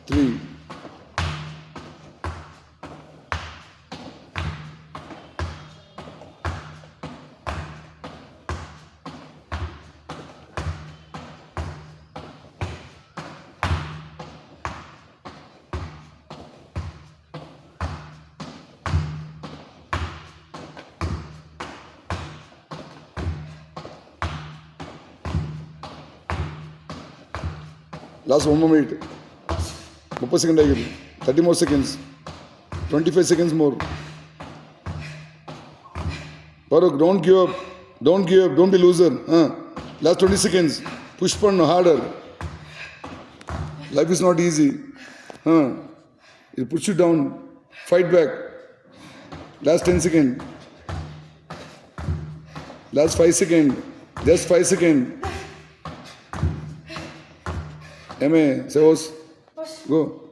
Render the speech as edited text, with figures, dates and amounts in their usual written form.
3. Last 1 more minute. 30 seconds ಆಗಿದೆ. 30 more seconds. 25 seconds more. Farooq, don't give up. Don't give up. Don't be loser. Last 20 seconds. Push pannu harder. Life is not easy. It puts you down. Fight back. Last 10 seconds. Last 5 seconds. Just 5 seconds. Say, go.